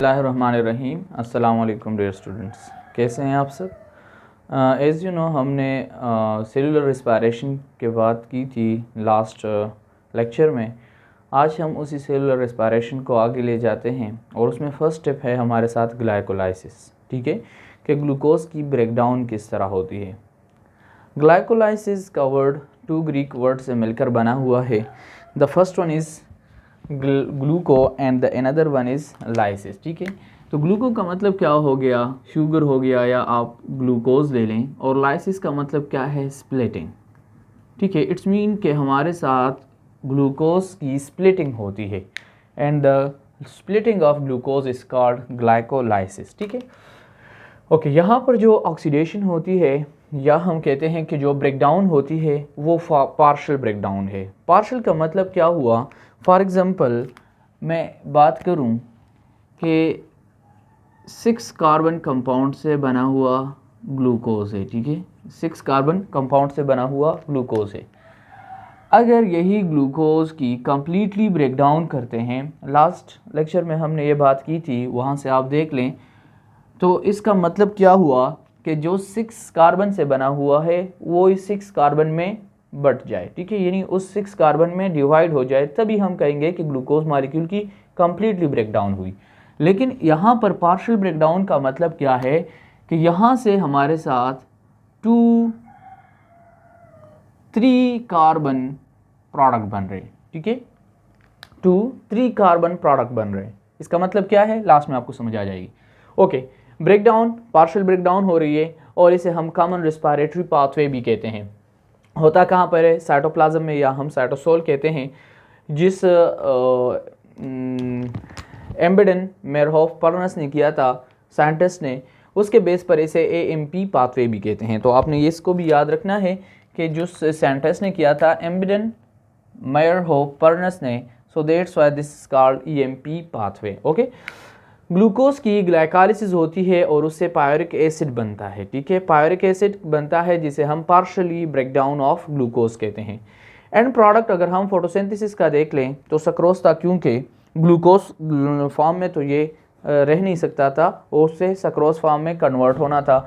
बिस्मिल्लाहिर्रहमानिर्रहीम। अस्सलाम वालेकुम डियर स्टूडेंट्स, कैसे हैं आप सब। एज़ यू नो हमने सेलुलर रेस्पिरेशन के बात की थी लास्ट लेक्चर में। आज हम उसी सेलुलर रेस्पिरेशन को आगे ले जाते हैं और उसमें फ़र्स्ट स्टेप है हमारे साथ ग्लाइकोलाइसिस। ठीक है कि ग्लूकोज की ब्रेकडाउन किस तरह होती है। ग्लाइकोलाइसिस का वर्ड 2 ग्रीक वर्ड से मिलकर बना हुआ है। The first one is ग्लूको and the another one is lysis. ठीक है, तो ग्लूको का मतलब क्या हो गया, शुगर हो गया, या आप ग्लूकोज ले लें। और लाइसिस का मतलब क्या है, स्प्लिटिंग। ठीक है, इट्स मीन कि हमारे साथ ग्लूकोज की स्प्लिटिंग होती है and the splitting of glucose is called glycolysis. ठीक है, ओके, यहाँ पर जो ऑक्सीडेशन होती है या हम कहते हैं कि जो ब्रेकडाउन होती है वो पार्शियल ब्रेकडाउन है। पार्शियल का मतलब क्या हुआ, फॉर एग्ज़ाम्पल मैं बात करूं कि 6 कार्बन कंपाउंड से बना हुआ ग्लूकोज है। ठीक है, 6 कार्बन कंपाउंड से बना हुआ ग्लूकोज है। अगर यही ग्लूकोज की कंप्लीटली ब्रेकडाउन करते हैं, लास्ट लेक्चर में हमने ये बात की थी, वहाँ से आप देख लें, तो इसका मतलब क्या हुआ कि जो 6 कार्बन से बना हुआ है वो इस 6 कार्बन में बट जाए। ठीक है, यानी उस 6 कार्बन में डिवाइड हो जाए, तभी हम कहेंगे कि ग्लूकोज मॉलिक्यूल की कंप्लीटली ब्रेकडाउन हुई। लेकिन यहाँ पर पार्शियल ब्रेकडाउन का मतलब क्या है कि यहाँ से हमारे साथ 2-3 कार्बन प्रोडक्ट बन रहे हैं। ठीक है, 2-3 कार्बन प्रोडक्ट बन रहे हैं। इसका मतलब क्या है, लास्ट में आपको समझ आ जाएगी। ओके, ब्रेकडाउन, पार्शियल ब्रेकडाउन हो रही है और इसे हम कॉमन रेस्पिरेटरी पाथवे भी कहते हैं। होता कहाँ पर है, साइटोप्लाज्म में, या हम साइटोसोल कहते हैं, जिस एम्बेडन मेरहोफ पर्नस ने किया था, साइंटिस्ट ने, उसके बेस पर इसे AMP पाथवे भी कहते हैं। तो आपने ये इसको भी याद रखना है कि जो साइंटिस्ट ने किया था एम्बेडन मेरहोफ पर्नस ने, so that's why this is called EMP pathway. Okay, glucose की ग्लाइकोलाइसिस होती है और उससे पायोरिक एसिड बनता है। ठीक है, पायोरिक एसिड बनता है जिसे हम पार्शियली ब्रेकडाउन ऑफ ग्लूकोज कहते हैं। एंड प्रोडक्ट अगर हम फोटोसिंथेसिस का देख लें तो सक्रोज था, क्योंकि ग्लूकोज फॉर्म में तो ये रह नहीं सकता था, उससे सक्रोज फॉर्म में कन्वर्ट होना था।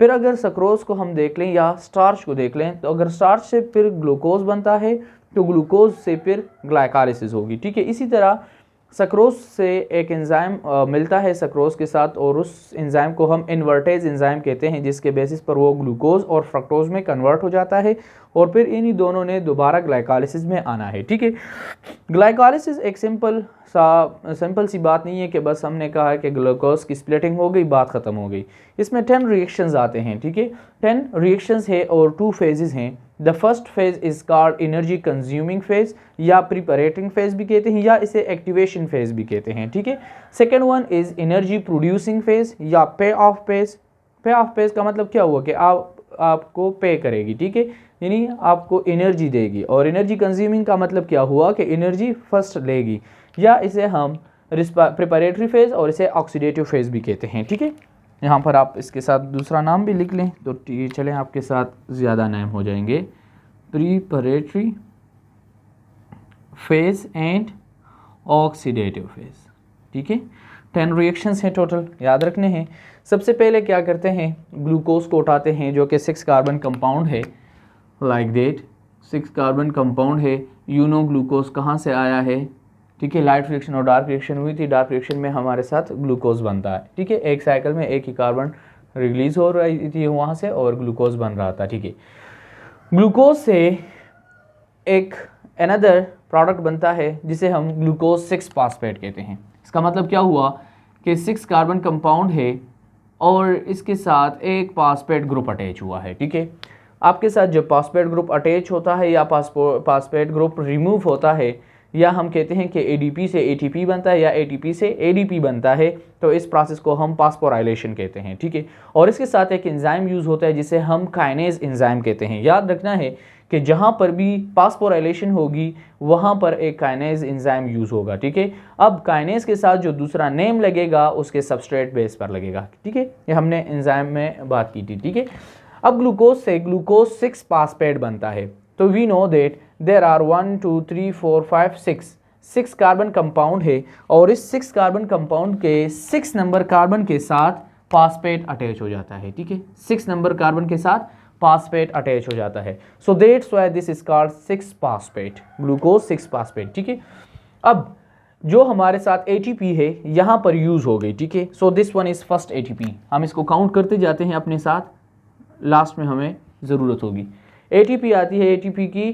फिर अगर सक्रोज को हम देख लें या स्टार्च को देख लें, तो अगर स्टार्च से फिर ग्लूकोज बनता है तो ग्लूकोज से फिर ग्लाइकोलाइसिस होगी। ठीक है, इसी तरह सक्रोज से एक एंजाइम मिलता है सक्रोज के साथ, और उस एंजाइम को हम इन्वर्टेज एंजाइम कहते हैं, जिसके बेसिस पर वो ग्लूकोज और फ्रक्टोज में कन्वर्ट हो जाता है और फिर इन्हीं दोनों ने दोबारा ग्लाइकोलाइसिस में आना है। ठीक है, ग्लाइकोलाइसिस एक सिंपल सी बात नहीं है कि बस हमने कहा है कि ग्लूकोज की स्प्लिटिंग हो गई, बात ख़त्म हो गई। इसमें 10 रिएक्शंस आते हैं। ठीक है, 10 रिएक्शंस है और 2 फेजेस हैं। The first phase is called energy consuming phase, या प्रिपरेटिंग फेज भी कहते हैं, या इसे एक्टिवेशन फेज भी कहते हैं। ठीक है, second one is energy producing phase या पे ऑफ फेज। पे ऑफ फेज का मतलब क्या हुआ कि आपको पे करेगी। ठीक है, यानी आपको एनर्जी देगी। और एनर्जी कंज्यूमिंग का मतलब क्या हुआ कि एनर्जी फर्स्ट लेगी, या इसे हम प्रिपरेटरी फेज और इसे ऑक्सीडेटिव फेज भी कहते हैं। ठीक है, यहाँ पर आप इसके साथ दूसरा नाम भी लिख लें तो चलें, आपके साथ ज़्यादा नाम हो जाएंगे। Preparatory phase and oxidative phase. ठीक है, 10 रिएक्शंस हैं टोटल, याद रखने हैं। सबसे पहले क्या करते हैं, ग्लूकोज को उठाते हैं जो कि 6 कार्बन कंपाउंड है, लाइक दैट 6 कार्बन कंपाउंड है। यूनो ग्लूकोज कहाँ से आया है। ठीक है, लाइट रिएक्शन और डार्क रिएक्शन हुई थी, डार्क रिएक्शन में हमारे साथ ग्लूकोज बनता है। ठीक है, एक साइकिल में एक ही कार्बन रिलीज हो रही थी वहाँ से और ग्लूकोज बन रहा था। ठीक है, ग्लूकोज से एक अनदर प्रोडक्ट बनता है जिसे हम ग्लूकोज 6 फॉस्फेट कहते हैं। इसका मतलब क्या हुआ कि 6 कार्बन कंपाउंड है और इसके साथ एक फॉस्फेट ग्रुप अटैच हुआ है। ठीक है, आपके साथ जब फॉस्फेट ग्रुप अटैच होता है या फॉस्फेट ग्रुप रिमूव होता है, या हम कहते हैं कि ADP से ATP बनता है या ATP से ADP बनता है, तो इस प्रोसेस को हम फास्फोराइलेशन कहते हैं। ठीक है, और इसके साथ एक एंजाइम यूज़ होता है जिसे हम काइनेज एंजाइम कहते हैं। याद रखना है कि जहाँ पर भी फास्फोराइलेशन होगी वहाँ पर एक काइनेज एंजाइम यूज़ होगा। ठीक है, अब काइनेज के साथ जो दूसरा नेम लगेगा उसके सबस्ट्रेट बेस पर लगेगा। ठीक है, ये हमने एंजाइम में बात की थी। ठीक है, अब ग्लूकोज से ग्लूकोज 6 फॉस्फेट बनता है। तो we know that there are 1 2 3 4 5 6 6 carbon compound है और इस 6 कार्बन कंपाउंड के 6 नंबर कार्बन के साथ फास्फेट अटैच हो जाता है, ठीक है, 6 नंबर कार्बन के साथ फास्फेट अटैच हो जाता है। So that's why this is called 6 phosphate, glucose 6 phosphate, ठीक है। अब जो हमारे साथ ATP है यहाँ पर यूज हो गई, ठीक है। So this one is first ATP, हम इसको काउंट करते जाते हैं अपने साथ, लास्ट में हमें ज़रूरत होगी। ATP आती है, ATP की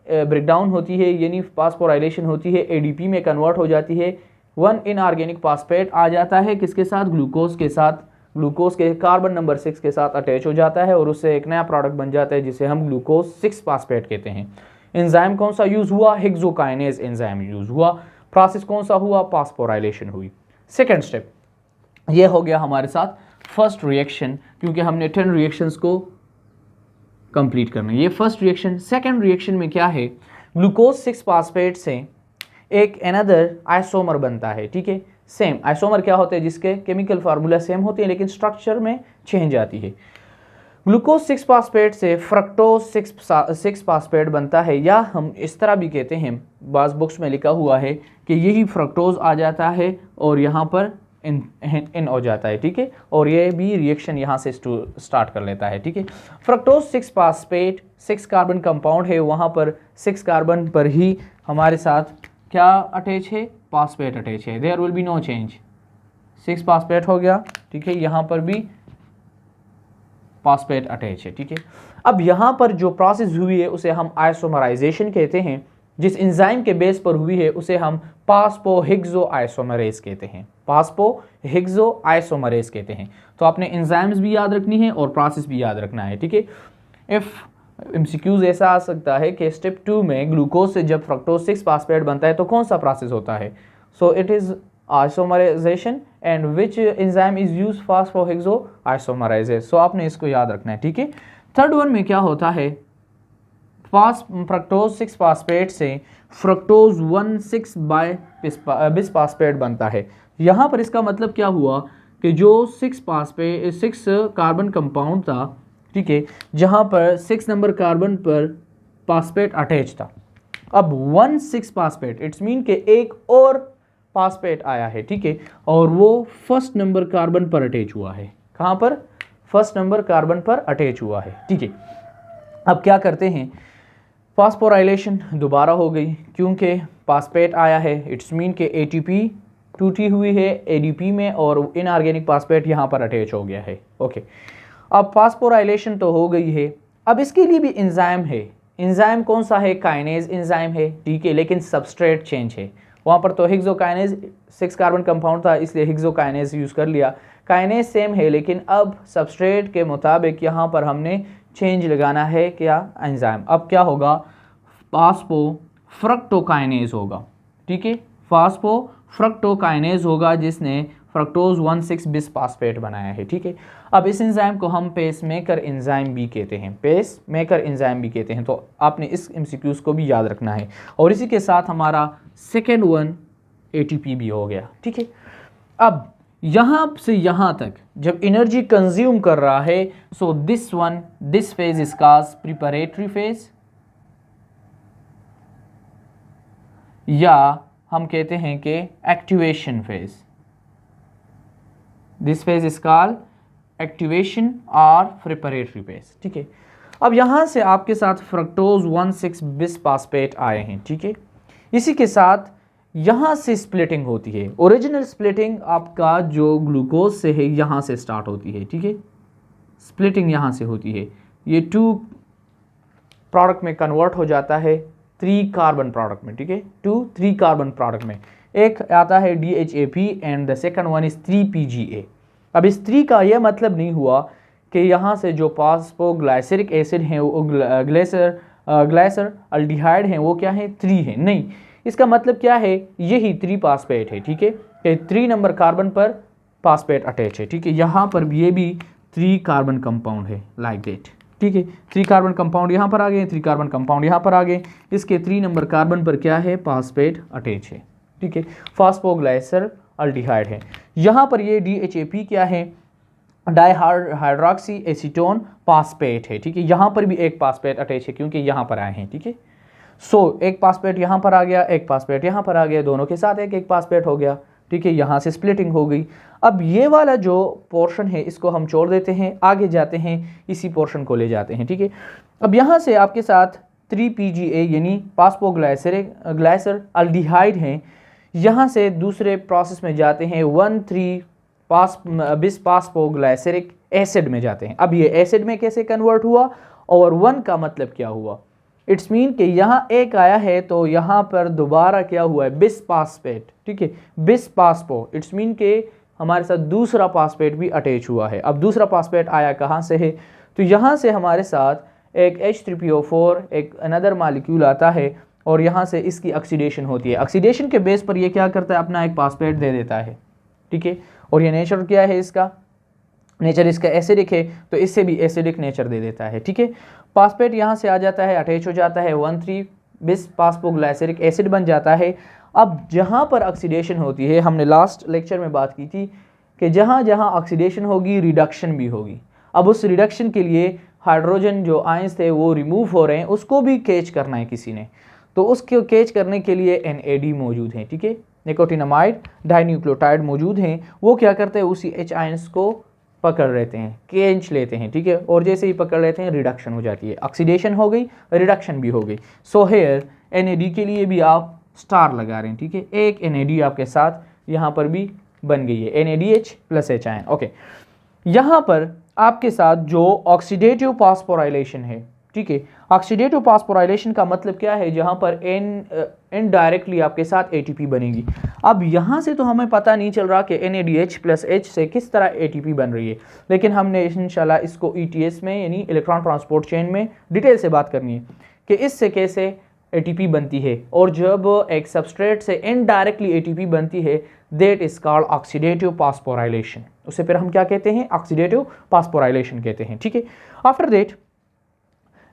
ब्रेकडाउन होती है यानी फास्फोराइलेशन होती है, ADP में कन्वर्ट हो जाती है, 1 इनऑर्गेनिक फास्फेट आ जाता है किसके साथ, ग्लूकोज के साथ, ग्लूकोज के कार्बन नंबर 6 के साथ अटैच हो जाता है और उससे एक नया प्रोडक्ट बन जाता है जिसे हम ग्लूकोज 6 फास्फेट कहते हैं। एंजाइम कौन सा यूज हुआ, हेक्सोकाइनेज एंजाइम यूज हुआ। प्रोसेस कौन सा हुआ, फास्फोराइलेशन हुई। सेकेंड स्टेप ये हो गया हमारे साथ फर्स्ट रिएक्शन, क्योंकि हमने 10 रिएक्शंस को कंप्लीट करना है, ये फर्स्ट रिएक्शन। सेकेंड रिएक्शन में क्या है, ग्लूकोज 6 फास्फेट से एक अनदर आइसोमर बनता है, ठीक है। सेम आइसोमर क्या होते हैं, जिसके केमिकल फार्मूला सेम होते हैं लेकिन स्ट्रक्चर में चेंज आती है। ग्लूकोज 6 फास्फेट से फ्रक्टोज 6 फास्फेट बनता है, या हम इस तरह भी कहते हैं, बाज़ बुक्स में लिखा हुआ है कि यही फ्रक्टोज आ जाता है और यहाँ पर इन हो जाता है, ठीक है, और ये भी रिएक्शन यहाँ से स्टार्ट कर लेता है, ठीक है। फ्रक्टोज 6 फास्फेट 6 कार्बन कंपाउंड है, वहाँ पर 6 कार्बन पर ही हमारे साथ क्या अटैच है, फास्फेट अटैच है, there will be no change, 6 phosphate हो गया, ठीक है, यहाँ पर भी फास्फेट अटैच है, ठीक है। अब यहाँ पर जो प्रोसेस हुई है उसे हम आइसोमराइजेशन कहते हैं, जिस एंजाइम के बेस पर हुई है उसे हम फास्फोहेक्सो आइसोमरेज कहते हैं, फास्फोहेक्सो आइसोमरेज कहते हैं। तो आपने एंजाइम्स भी याद रखनी है और प्रोसेस भी याद रखना है, ठीक है। इफ MCQs ऐसा आ सकता है कि स्टेप 2 में ग्लूकोज से जब फ्रक्टोज 6 फास्फेट बनता है तो कौन सा प्रोसेस होता है, so it is isomerization and which enzyme is use, phosphohexo isomerase. So आपने इसको याद रखना है, ठीक है। थर्ड वन में क्या होता है, फ्रक्टोज 6 फास्फेट से फ्रक्टोज 1,6 बिस फास्फेट बनता है। यहाँ पर इसका मतलब क्या हुआ कि जो 6 कार्बन कंपाउंड था, ठीक है, जहाँ पर 6 नंबर कार्बन पर फास्फेट अटैच था, अब 1,6 फास्फेट इट्स मीन के एक और फास्फेट आया है, ठीक है, और वो फर्स्ट नंबर कार्बन पर अटैच हुआ है। कहाँ पर, फर्स्ट नंबर कार्बन पर अटैच हुआ है, ठीक है। अब क्या करते हैं, फास्फोराइलेशन दोबारा हो गई क्योंकि फास्फेट आया है, इट्स मीन के ATP टूटी हुई है ADP में और इनऑर्गेनिक फास्फेट यहाँ पर अटैच हो गया है, ओके। अब फास्फोराइलेशन तो हो गई है, अब इसके लिए भी एंजाइम है, एंजाइम कौन सा है, काइनेज एंजाइम है, ठीक है, लेकिन सबस्ट्रेट चेंज है। वहाँ पर तो हेक्सोकाइनेज 6 कार्बन कंपाउंड था इसलिए हेक्सोकाइनेज यूज़ कर लिया, काइनेज सेम है लेकिन अब सबस्ट्रेट के मुताबिक यहाँ पर हमने चेंज लगाना है, क्या, एंजाइम। अब क्या होगा, फास्फोफ्रक्टोकाइनेज होगा, ठीक है, फास्फोफ्रक्टोकाइनेज होगा जिसने फ्रक्टोज 1,6 बिस फास्फेट बनाया है, ठीक है। अब इस एंजाइम को हम पेसमेकर एंजाइम भी कहते हैं, पेसमेकर एंजाइम भी कहते हैं, तो आपने इस MCQs को भी याद रखना है। और इसी के साथ हमारा सेकेंड वन ATP भी हो गया, ठीक है। अब यहाँ से यहाँ तक जब एनर्जी कंज्यूम कर रहा है, so this phase is called preparatory phase, या हम कहते हैं कि activation phase. This phase is called activation और प्रिपरेटरी फेज, ठीक है। अब यहाँ से आपके साथ फ्रक्टोज 1,6 बिस फास्फेट आए हैं, ठीक है। इसी के साथ यहाँ से स्प्लिटिंग होती है, ओरिजिनल स्प्लिटिंग आपका जो ग्लूकोज से है यहाँ से स्टार्ट होती है, ठीक है, स्प्लिटिंग यहाँ से होती है, ये 2 प्रोडक्ट में कन्वर्ट हो जाता है 3 कार्बन प्रोडक्ट में, ठीक है, 2-3 कार्बन प्रोडक्ट में। एक आता है DHAP and the second one is 3PGA। अब इस 3 का यह मतलब नहीं हुआ कि यहाँ से जो फास्फोग्लाइसरिक एसिड हैं वो ग्लाइसर अल्डिहाइड हैं वो क्या है, 3 है, नहीं, इसका मतलब क्या है, यही 3 फास्फेट है, ठीक है, कि 3 नंबर कार्बन पर फास्फेट अटैच है, ठीक है। यहाँ पर भी ये भी 3 कार्बन कंपाउंड है, लाइक दैट, ठीक है, 3 कार्बन कंपाउंड यहाँ पर आ गए, 3 कार्बन कंपाउंड यहाँ पर आ गए, इसके 3 नंबर कार्बन पर क्या है, फास्फेट अटैच है, ठीक है, फास्फोग्लाइसर अल्डिहाइड है। यहाँ पर ये DHAP क्या है, डाइहाइड्रोक्सी एसीटोन फास्फेट है, ठीक है, यहाँ पर भी एक फास्फेट अटैच है क्योंकि यहाँ पर आए हैं, ठीक है। सो एक पासपेट यहाँ पर आ गया, एक पासपेट यहाँ पर आ गया, दोनों के साथ एक एक पासपेट हो गया, ठीक है, यहाँ से स्प्लिटिंग हो गई। अब ये वाला जो पोर्शन है इसको हम छोड़ देते हैं, आगे जाते हैं, इसी पोर्शन को ले जाते हैं, ठीक है। अब यहाँ से आपके साथ 3PGA यानी पासपोग्लाइसर अल्डिहाइड हैं, यहाँ से दूसरे प्रोसेस में जाते हैं 1,3-बिस पासपोग्लाइसरिक एसिड में जाते हैं। अब ये एसिड में कैसे कन्वर्ट हुआ और 1 का मतलब क्या हुआ? इट्स मीन कि यहाँ एक आया है तो यहाँ पर दोबारा क्या हुआ है, बिस पासपेट, ठीक है, बिस पासपो, इट्स मीन कि हमारे साथ दूसरा पासपेट भी अटैच हुआ है। अब दूसरा पासपेट आया कहाँ से है, तो यहाँ से हमारे साथ एक H3PO4 एक अनदर मालिक्यूल आता है और यहाँ से इसकी ऑक्सीडेशन होती है। ऑक्सीडेशन के बेस पर ये क्या करता है, अपना एक पासपेट दे देता है, ठीक है। और ये नेचर क्या है इसका, नेचर इसका एसिडिक है तो इससे भी एसिडिक नेचर दे देता है, ठीक है। पासपेट यहाँ से आ जाता है, अटैच हो जाता है, 1,3-बिस पासपोग्लाइसरिक एसिड बन जाता है। अब जहाँ पर ऑक्सीडेशन होती है, हमने लास्ट लेक्चर में बात की थी कि जहाँ जहाँ ऑक्सीडेशन होगी रिडक्शन भी होगी। अब उस रिडक्शन के लिए हाइड्रोजन जो आयंस थे वो रिमूव हो रहे हैं, उसको भी कैच करना है किसी ने, तो उसको कैच करने के लिए NAD मौजूद हैं, ठीक है, निकोटिनामाइड डाइन्यूक्लियोटाइड मौजूद हैं। वो क्या करते हैं, उसी H आयंस को पकड़ लेते हैं, कैच लेते हैं, ठीक है, और जैसे ही पकड़ लेते हैं रिडक्शन हो जाती है, ऑक्सीडेशन हो गई, रिडक्शन भी हो गई। सो हेयर NAD के लिए भी आप स्टार लगा रहे हैं, ठीक है, एक NAD आपके साथ यहाँ पर भी बन गई है, NADH + H आयन, ओके। यहाँ पर आपके साथ जो ऑक्सीडेटिव फास्फोराइलेशन है, ठीक है, ऑक्सीडेटिव फास्फोराइलेशन का मतलब क्या है, जहाँ पर इनडायरेक्टली आपके साथ ATP बनेगी। अब यहाँ से तो हमें पता नहीं चल रहा कि NADH + H से किस तरह ATP बन रही है, लेकिन हमने इंशाल्लाह इसको ETS में यानी इलेक्ट्रॉन ट्रांसपोर्ट चेन में डिटेल से बात करनी है कि इससे कैसे ATP बनती है। और जब एक सबस्ट्रेट से इनडायरेक्टली ATP बनती है, that is called oxidative phosphorylation. उसे फिर हम क्या कहते हैं, ऑक्सीडेटिव फास्फोराइलेशन कहते हैं, ठीक है। आफ्टर दैट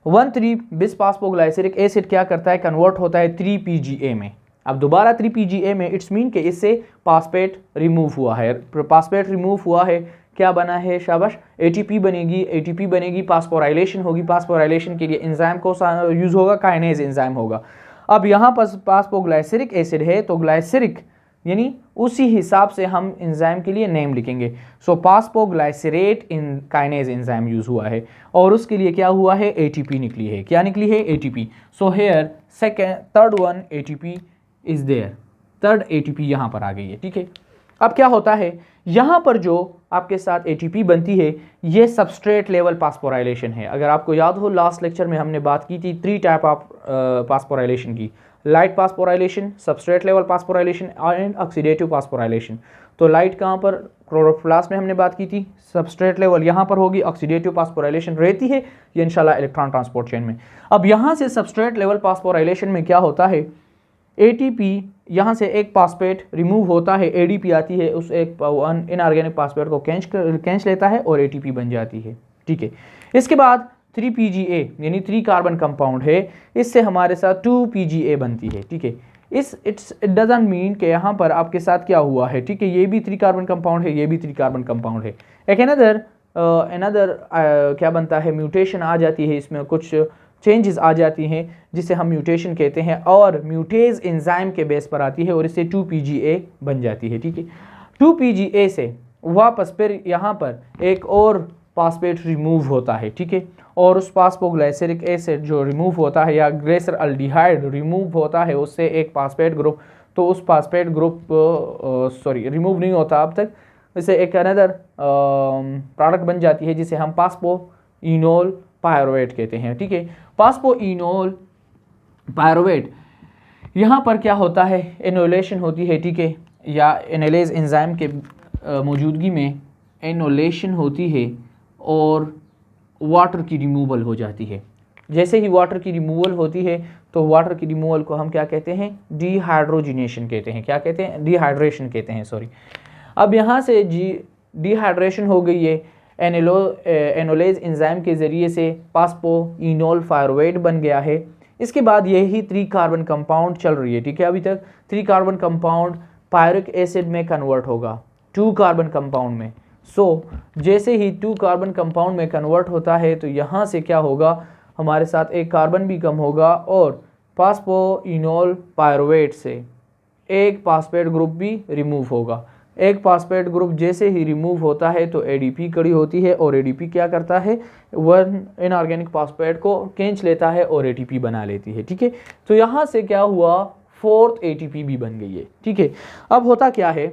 1,3-बिस पासपोग्लाइसरिक एसिड क्या करता है, कन्वर्ट होता है 3PGA में। अब दोबारा 3PGA में, इट्स मीन कि इससे पासपेट रिमूव हुआ है, पासपेट रिमूव हुआ है, क्या बना है, शाबाश, ATP बनेगी, ATP बनेगी, पासपोराइलेशन होगी, पासपोराइलेशन के लिए एंजाइम को यूज़ होगा, काइनेज एंजाइम होगा। अब यहाँ पर पासपोग्लाइसरिक एसिड है तो ग्लाइसरिक यानी उसी हिसाब से हम एंजाइम के लिए नेम लिखेंगे। सो पासपोग्लाइसरेट इन काइनेज एंजाइम यूज़ हुआ है और उसके लिए क्या हुआ है, ATP निकली है, क्या निकली है, ATP। So here third one ATP is there, third ATP यहाँ पर आ गई है, ठीक है। अब क्या होता है, यहाँ पर जो आपके साथ ATP बनती है ये सबस्ट्रेट लेवल पासपोराइलेशन है। अगर आपको याद हो लास्ट लेक्चर में हमने बात की थी 3 टाइप ऑफ पासपोराइलेशन की, light phosphorylation, substrate level phosphorylation and oxidative phosphorylation. तो लाइट कहाँ पर, क्लोरोप्लास्ट में हमने बात की थी, सबस्ट्रेट लेवल यहाँ पर होगी, ऑक्सीडेटिव पासपोराइलेशन रहती है ये इंशाल्लाह इलेक्ट्रॉन ट्रांसपोर्ट चेन में। अब यहाँ से सबस्ट्रेट लेवल पासपोराइलेशन में क्या होता है, ATP यहाँ से एक पासपेट रिमूव होता है, ADP आती है, उस एक इनऑर्गेनिक पासपेट को खींच लेता है और ATP बन जाती है, ठीक है। इसके बाद 3PGA यानी 3 कार्बन कंपाउंड है, इससे हमारे साथ 2PGA बनती है, ठीक है। इट डजंट मीन कि यहाँ पर आपके साथ क्या हुआ है, ठीक है, ये भी 3 कार्बन कंपाउंड है, ये भी 3 कार्बन कंपाउंड है। एक अनदर क्या बनता है, म्यूटेशन आ जाती है, इसमें कुछ चेंजेस आ जाती हैं जिसे हम म्यूटेशन कहते हैं और म्यूटेज एंजाइम के बेस पर आती है और इससे 2PGA बन जाती है, ठीक है। 2PGA से वापस फिर यहाँ पर एक और पासपेट रिमूव होता है, ठीक है, और उस पासपोग्लाइसरिक एसिड जो रिमूव होता है या ग्लेसर अल्डिहाइड रिमूव होता है उससे एक पासपेट ग्रुप, तो उस पासपेट ग्रुप रिमूव नहीं होता अब तक, इससे एक अनदर प्रोडक्ट बन जाती है जिसे हम पासपोइनोल पायरुवेट कहते हैं, ठीक है। पासपोइनोल पायरुवेट यहाँ पर क्या होता है, एनोलेशन होती है, ठीक है, या एनालेज एंजाइम के मौजूदगी में एनोलेशन होती है और वाटर की रिमूवल हो जाती है। जैसे ही वाटर की रिमूवल होती है तो वाटर की रिमूवल को हम क्या कहते हैं, डिहाइड्रोजिनेशन कहते हैं, क्या कहते हैं, डिहाइड्रेशन कहते हैं, सॉरी। अब यहाँ से डिहाइड्रेशन हो गई है, एनोलेज एंजाइम के ज़रिए से पासपोइनोल पायरुवेट बन गया है। इसके बाद यही 3 कार्बन कंपाउंड चल रही है, ठीक है। अभी तक 3 कार्बन कंपाउंड पायरिक एसिड में कन्वर्ट होगा 2 कार्बन कंपाउंड में। जैसे ही 2 कार्बन कंपाउंड में कन्वर्ट होता है तो यहाँ से क्या होगा, हमारे साथ एक कार्बन भी कम होगा और फास्फोइनोल पायरुवेट से एक फास्फेट ग्रुप भी रिमूव होगा। एक फास्फेट ग्रुप जैसे ही रिमूव होता है तो एडीपी खड़ी होती है और एडीपी क्या करता है, वन इनऑर्गेनिक फास्फेट को खींच लेता है और एटीपी बना लेती है। ठीक है, तो यहाँ से क्या हुआ, फोर्थ एटीपी भी बन गई है। ठीक है, अब होता क्या है,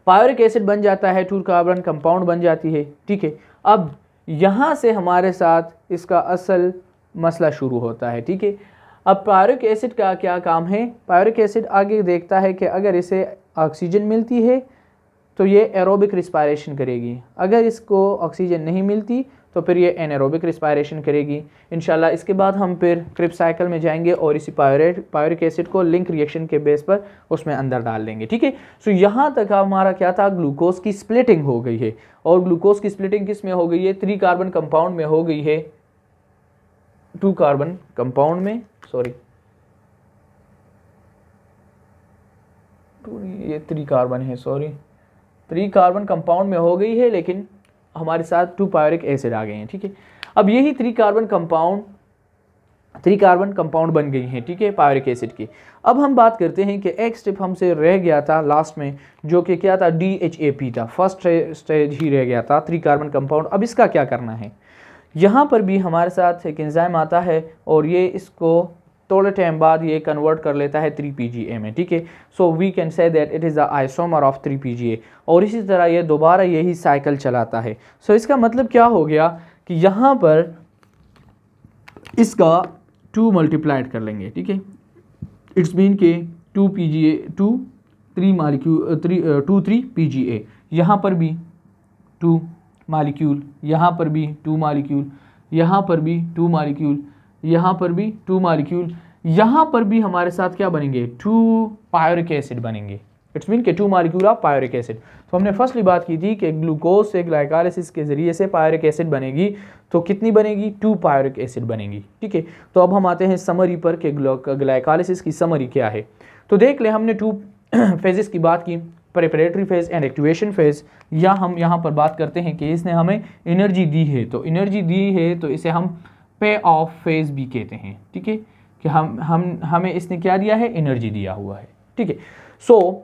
पायोरिक एसिड बन जाता है, 2 कार्बन कंपाउंड बन जाती है। ठीक है, अब यहाँ से हमारे साथ इसका असल मसला शुरू होता है। ठीक है, अब पायोरिक एसिड का क्या काम है, पायोरिक एसिड आगे देखता है कि अगर इसे ऑक्सीजन मिलती है तो ये एरोबिक रिस्पायरेशन करेगी, अगर इसको ऑक्सीजन नहीं मिलती तो फिर ये एनारोबिक रिस्पायरेशन करेगी। इंशाल्लाह इसके बाद हम फिर क्रिब्स साइकिल में जाएंगे और इसी पायोरिक एसिड को लिंक रिएक्शन के बेस पर उसमें अंदर डाल देंगे। ठीक है, सो यहाँ तक हमारा क्या था, ग्लूकोज की स्प्लिटिंग हो गई है। और ग्लूकोज की स्प्लिटिंग किस में हो गई है, 3 कार्बन कंपाउंड में हो गई है, 2 कार्बन कंपाउंड में, सॉरी ये 3 कार्बन है, सॉरी 3 कार्बन कंपाउंड में हो गई है, लेकिन हमारे साथ 2 पायोरिक एसिड आ गए हैं। ठीक है, अब यही 3 कार्बन कंपाउंड बन गई हैं। ठीक है, पायोरिक एसिड की। अब हम बात करते हैं कि एक स्टेप हमसे रह गया था लास्ट में, जो कि क्या था, DHAP था, फर्स्ट स्टेज ही रह गया था, 3 कार्बन कंपाउंड। अब इसका क्या करना है, यहाँ पर भी हमारे साथ एक एंजाइम आता है और ये इसको थोड़े टाइम बाद ये कन्वर्ट कर लेता है 3PGA में। ठीक है, so we can say that it is the isomer of 3PGA, और इसी तरह ये दोबारा यही साइकिल चलाता है। सो इसका मतलब क्या हो गया कि यहाँ पर इसका 2 मल्टीप्लाइड कर लेंगे। ठीक है, इट्स मीन के 2PGA 3PGA, यहाँ पर भी 2 मॉलिक्यूल, यहाँ पर भी 2 मॉलिक्यूल, यहाँ पर भी 2 मॉलिक्यूल, यहाँ पर भी 2 मॉलिक्यूल, यहाँ पर भी हमारे साथ क्या बनेंगे, 2 पायोरिक एसिड बनेंगे। इट्स मीन के 2 मॉलिक्यूल ऑफ पायोरिक एसिड। तो हमने फर्स्टली बात की थी कि ग्लूकोज से ग्लाइकोलाइसिस के जरिए से पायोरिक एसिड बनेगी, तो कितनी बनेगी, 2 पायोरिक एसिड बनेगी। ठीक है, तो अब हम आते हैं समरी पर कि ग्लाइकोलाइसिस की समरी क्या है। तो देख ले, हमने 2 फेजेस की बात की, preparatory phase and activation phase, या हम यहाँ पर बात करते हैं कि इसने हमें एनर्जी दी है, तो एनर्जी दी है तो इसे हम पे ऑफ फेज भी कहते हैं। ठीक है, कि हमें इसने क्या दिया है, एनर्जी दिया हुआ है। ठीक है, सो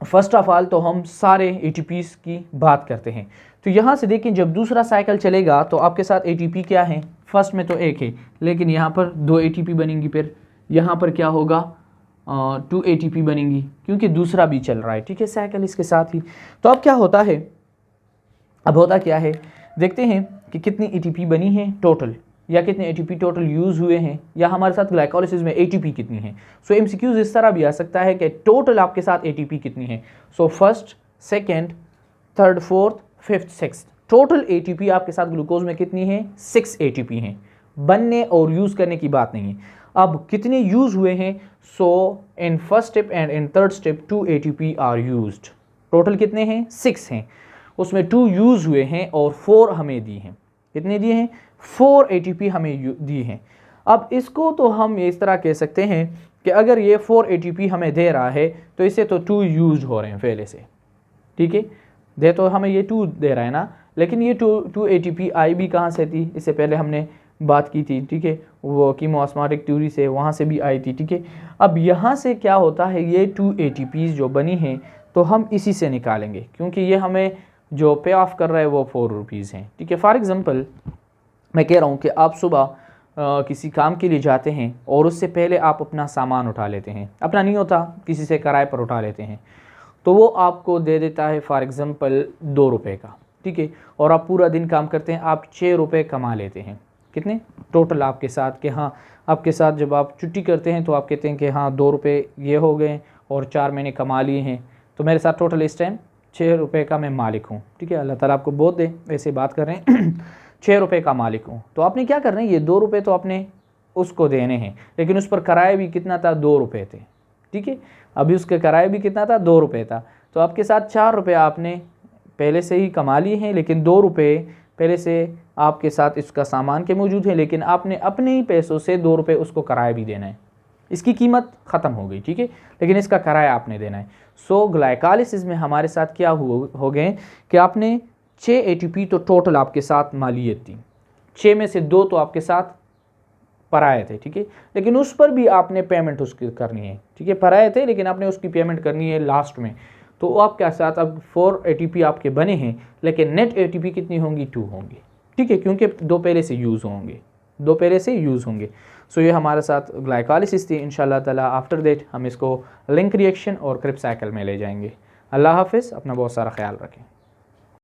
फर्स्ट ऑफ ऑल तो हम सारे ATPs की बात करते हैं। तो यहाँ से देखें, जब दूसरा साइकिल चलेगा तो आपके साथ ATP क्या है, फर्स्ट में तो 1 है, लेकिन यहाँ पर 2 ATP बनेंगी, फिर यहाँ पर क्या होगा, 2 ATP बनेंगी, क्योंकि दूसरा भी चल रहा है। ठीक है, साइकिल इसके साथ ही। तो अब क्या होता है, अब होता क्या है, देखते हैं कि कितनी ATP बनी है टोटल, या कितने ATP टोटल यूज़ हुए हैं, या हमारे साथ ग्लाइकोलाइसिस में ATP कितनी है। सो MCQs इस तरह भी आ सकता है कि टोटल आपके साथ ATP कितनी है। So first, second, third, fourth, fifth, sixth, total ATP आपके साथ ग्लूकोज में कितनी है, 6 ATP हैं। बनने और यूज़ करने की बात नहीं है। अब कितने यूज़ हुए हैं, so in first step and in third step 2 ATP are used. Total कितने हैं, 6 हैं, उसमें 2 यूज़ हुए हैं और 4 हमें दी हैं। कितने दिए हैं, 4 ATP हमें दी हैं। अब इसको तो हम इस तरह कह सकते हैं कि अगर ये 4 ATP हमें दे रहा है तो इससे तो 2 यूज हो रहे हैं पहले से। ठीक है, दे तो हमें ये 2 दे रहा है ना, लेकिन ये 2 ATP आई भी कहाँ से थी, इससे पहले हमने बात की थी। ठीक है, वो कीमोऑस्मोटिक थ्योरी से, वहाँ से भी आई थी। ठीक है, अब यहाँ से क्या होता है, ये 2 ATPs जो बनी हैं तो हम इसी से निकालेंगे, क्योंकि ये हमें जो पे ऑफ कर रहा है वो 4 रुपीज़ हैं। ठीक है, फॉर एग्जांपल मैं कह रहा हूँ कि आप सुबह किसी काम के लिए जाते हैं और उससे पहले आप अपना सामान उठा लेते हैं, अपना नहीं होता, किसी से किराए पर उठा लेते हैं, तो वो आपको दे देता है फॉर एग्जांपल 2 रुपये का। ठीक है, और आप पूरा दिन काम करते हैं, आप 6 रुपये कमा लेते हैं। कितने टोटल आपके साथ, कि हाँ आपके साथ जब आप छुट्टी करते हैं तो आप कहते हैं कि हाँ 2 रुपये ये हो गए और 4 महीने कमा लिए हैं, तो मेरे साथ टोटल इस टाइम 6 रुपये का मैं मालिक हूँ। ठीक है, अल्लाह ताला आपको बहुत दे, वैसे बात कर रहे हैं 6 रुपये का मालिक हूँ। तो आपने क्या करना है, ये 2 रुपये तो आपने उसको देने हैं, लेकिन उस पर किराया भी कितना था, 2 रुपये थे। ठीक है, अभी उसके किराया भी कितना था, 2 रुपये था। तो आपके साथ 4 रुपये आपने पहले से ही कमा लिए हैं, लेकिन 2 रुपये पहले से आपके साथ इसका सामान के मौजूद है, लेकिन आपने अपने ही पैसों से 2 रुपये उसको किराया भी देना है। इसकी कीमत ख़त्म हो गई। ठीक है, लेकिन इसका किराया आपने देना है। सो ग्लाइकोलाइसिस में हमारे साथ क्या हो गए कि आपने 6 ATP तो टोटल आपके साथ मालियत थी, 6 में से 2 तो आपके साथ पराए थे, ठीक है, लेकिन उस पर भी आपने पेमेंट उसकी करनी है, ठीक है, पराए थे लेकिन आपने उसकी पेमेंट करनी है लास्ट में। तो आपके साथ अब 4 ATP आपके बने हैं, लेकिन नेट ATP कितनी होंगी, 2 होंगी, ठीक है, क्योंकि 2 पहले से यूज़ होंगे। सो ये हमारे साथ ग्लाइकोलिसिस थी। इंशाल्लाह ताला आफ्टर दैट हम इसको लिंक रिएक्शन और क्रिब्स साइकिल में ले जाएंगे। अल्लाह हाफिज़, अपना बहुत सारा ख्याल रखें।